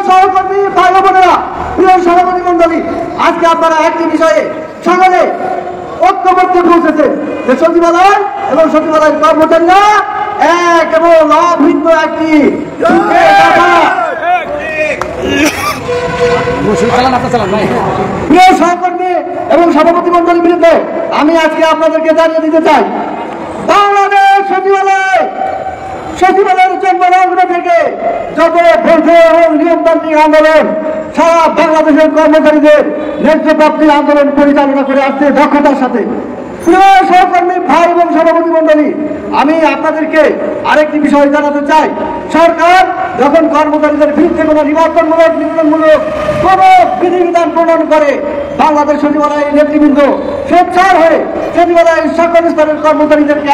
সহকর্মী ভাই বোনেরা, প্রিয় সভাপতি মন্ডলী, আজকে আপনারা একটি বিষয়ে সকলে ঐক্যবদ্ধ পৌঁছেছে যে সচিবালয় এবং সচিবালয়ের কর্মচারীরা এক এবং অভিন্ন একটি প্রিয় সহকর্মী এবং সভাপতি মন্ডলীর বিরুদ্ধে আমি আজকে আপনাদেরকে জানিয়ে দিতে চাই, বাংলাদেশ সচিবালয়ের জন্মলগ্ন থেকে যত বৈধ এবং নিয়মতান্ত্রিক আন্দোলন সারা বাংলাদেশের কর্মচারীদের ন্যায্য প্রাপ্তির আন্দোলন পরিচালনা করে আসছে দক্ষতার সাথে। প্রিয় সহকর্মী ভাই এবং সভাপতি মন্ডলী, আমি আপনাদেরকে আরেকটি বিষয় জানাতে চাই, সরকার যখন কর্মচারীদের বিরুদ্ধে কোনো নিবন্ধনমূলক কোন বিধিবিধান প্রণয়ন করে, বাংলাদেশ সচিবালয়ের নেতৃবৃন্দ সোচ্চার হয়ে সচিবালয়ের সকল স্তরের কর্মচারীদেরকে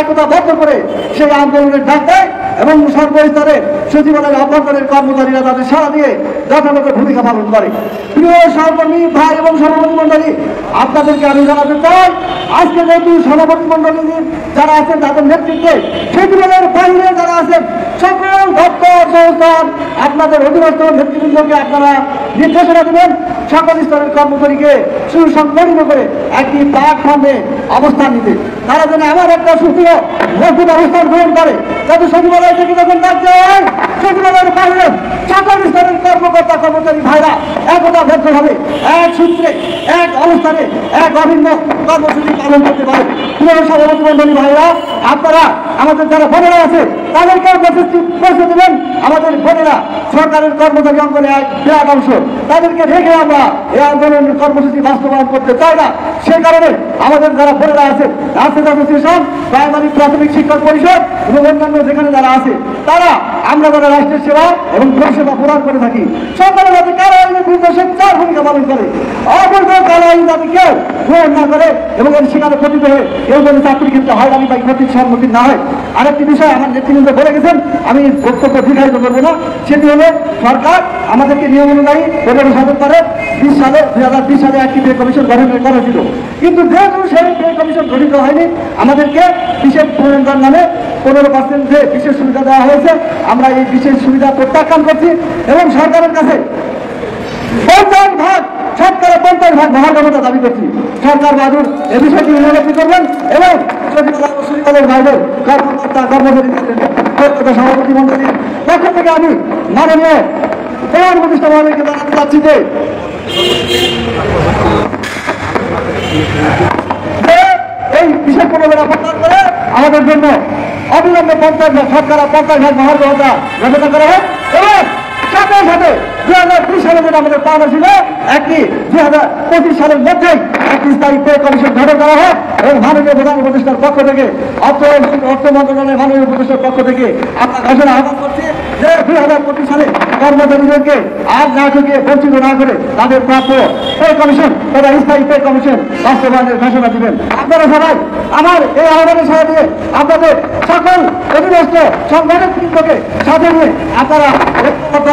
একতাবদ্ধ করে সেই আন্দোলনের ডাক দেয় এবং সর্বস্তরে সচিবালয়ের অভ্যন্তরের কর্মচারীরা তাদের সাড়া দিয়ে যথাযথ ভূমিকা পালন করে। প্রিয় সহকর্মী ভাই এবং সভাপতি মন্ডলী, আপনাদেরকে আমি জানাতে চাই, আজকে যেহেতু সভাপতি মন্ডলী যারা আছেন তাদের নেতৃত্বে সচিবালয়ের বাইরে যারা আছেন সকল দপ্তর সংস্থান আপনাদের অধীনস্থ নেতৃবৃন্দকে আপনারা নির্দেশনা দেবেন সকল স্তরের কর্মচারীকে সুসংগঠিত করে একটি প্ল্যাটফর্মে অবস্থান নিতে, তারা যেন আমার একটা সুস্থির মজবুত অবস্থান গ্রহণ করে, যাতে সচিবালয় থেকে যখন ডাক দেওয়া হয় সচিবালয়ের বাইরে সকল স্তরের কর্মকর্তা কর্মচারী ভাইরা একতাবদ্ধভাবে এক সূত্রে এক অবস্থানে এক অভিন্ন কর্মসূচি পালন করতে পারে। প্রিয় সভাপতি মন্ডলী ভাইরা, আপনারা আমাদের যারা বোনেরা আছে তাদেরকে মেসেজটি পৌঁছে দেবেন। আমাদের বোনেরা সরকারের কর্মচারী অঙ্গনে এক বিরাট অংশ, তাদেরকে রেখে আমরা এই আন্দোলনের কর্মসূচি বাস্তবায়ন করতে চাই না। সে কারণে আমাদের যারা বোনেরা আছে, রাষ্ট্র অ্যাসোসিয়েশন, প্রাইমারি প্রাথমিক শিক্ষক পরিষদ এবং অন্যান্য যেখানে যারা আছে, তারা আমরা যারা রাষ্ট্রের সেবা এবং পরিষেবা প্রদান করে থাকি, সরকারের যাতে কারো আইনের বিরুদ্ধে সোচ্চার ভূমিকা পালন করে, অবৈধ কারো আইন যাতে কেউ গ্রহণ না করে এবং এর শিকারে পতিত হয়ে কেউ যেন চাকরির ক্ষেত্রে হয়রানি বা ক্ষতির সম্মুখীন না হয়। আরেকটি বিষয় আমার নেতৃবৃন্দ বলে গেছেন, আমি বক্তব্য দীর্ঘায়িত করবো না, সেটি হলো সরকার আমাদেরকে নিয়ম অনুযায়ী 2020 সালে একটি পে কমিশন গঠন করা ছিল, কিন্তু যেহেতু সেই পে কমিশন গঠিত হয়নি, আমাদেরকে বিশেষ প্রয়োজন নামে 15% যে বিশেষ সুবিধা দেওয়া হয়েছে, আমরা এই বিশেষ সুবিধা প্রত্যাখ্যান করছি এবং সরকারের কাছে 50 ভাগ মহার্ঘভাতা দাবি করছি। সরকার বাদুর এ বিষয়টি অনুমতি করবেন এবং সচিবালয়ের বাইরে কর্মকর্তা কর্মচারী সভাপতি মন্ডলীর পক্ষ থেকে আমি মাননীয় প্রধান উপদেষ্টা মহোদয়কে জানাতে চাচ্ছি যে এই বিশেষ প্রোগ্রামের অবস্থান করে আমাদের জন্য অবিলম্বে 50 ভাগ সরকার 50 ভাগ মহার্ঘভাতা ঘোষণা করা হয় এবং সাথে সাথে 2020 সালে যেটা আমাদের পাওনা ছিল, একটি 2025 সালের মধ্যেই একটি স্থায়ী পে কমিশন গঠন করা হয় এবং মাননীয় প্রধান উপদেষ্টার পক্ষ থেকে অর্থ মন্ত্রণালয়ের মাননীয় উপদেষ্টার পক্ষ থেকে আমরা ঘোষণা আহ্বান করছি যে 2025 সালে কর্মচারীদেরকে আর না ঠকিয়ে বঞ্চিত না করে তাদের প্রাপ্য পে কমিশন তথা স্থায়ী পে কমিশন বাস্তবায়নের ঘোষণা দিবেন। আপনারা সবাই আমার এই আহ্বানের সাথে দিয়ে আপনাদের সকল অধীনস্থ সংগঠন বৃন্দকে সাথে নিয়ে আপনারা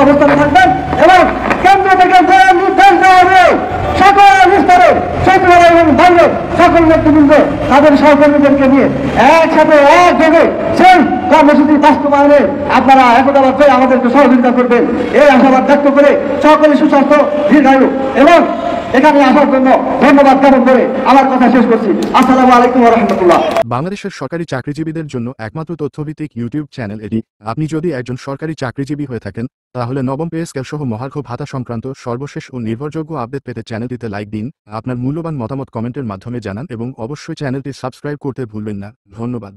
অবস্থানে থাকবেন এবং কেন্দ্র থেকে যে নির্দেশ দেওয়া হবে সকল স্তরে সচিবালয় এবং বাইরে সকল নেতৃবৃন্দ তাদের সহকর্মীদেরকে নিয়ে একসাথে একযোগে সেই কর্মসূচি বাস্তবায়নে আপনারা একতাবদ্ধ হয়ে আমাদেরকে সহযোগিতা করবেন, এই আশাবাদ ব্যক্ত করে সকলে সুস্বাস্থ্য দীর্ঘায়ু এবং এখানে আসার জন্য ধন্যবাদ জ্ঞাপন করে আমার কথা শেষ করছি। আসসালামু আলাইকুম ওয়া রাহমাতুল্লাহ। বাংলাদেশের সরকারি চাকরিজীবীদের জন্য একমাত্র তথ্যভিত্তিক ইউটিউব চ্যানেল এটি। আপনি যদি একজন সরকারি চাকরিজীবী হয়ে থাকেন তাহলে নবম পে স্কেল সহ মহার্ঘ ভাতা সংক্রান্ত সর্বশেষ ও নির্ভরযোগ্য আপডেট পেতে চ্যানেলটিতে লাইক দিন, আপনার মূল্যবান মতামত কমেন্টের মাধ্যমে জানান এবং অবশ্যই চ্যানেলটি সাবস্ক্রাইব করতে ভুলবেন না। ধন্যবাদ।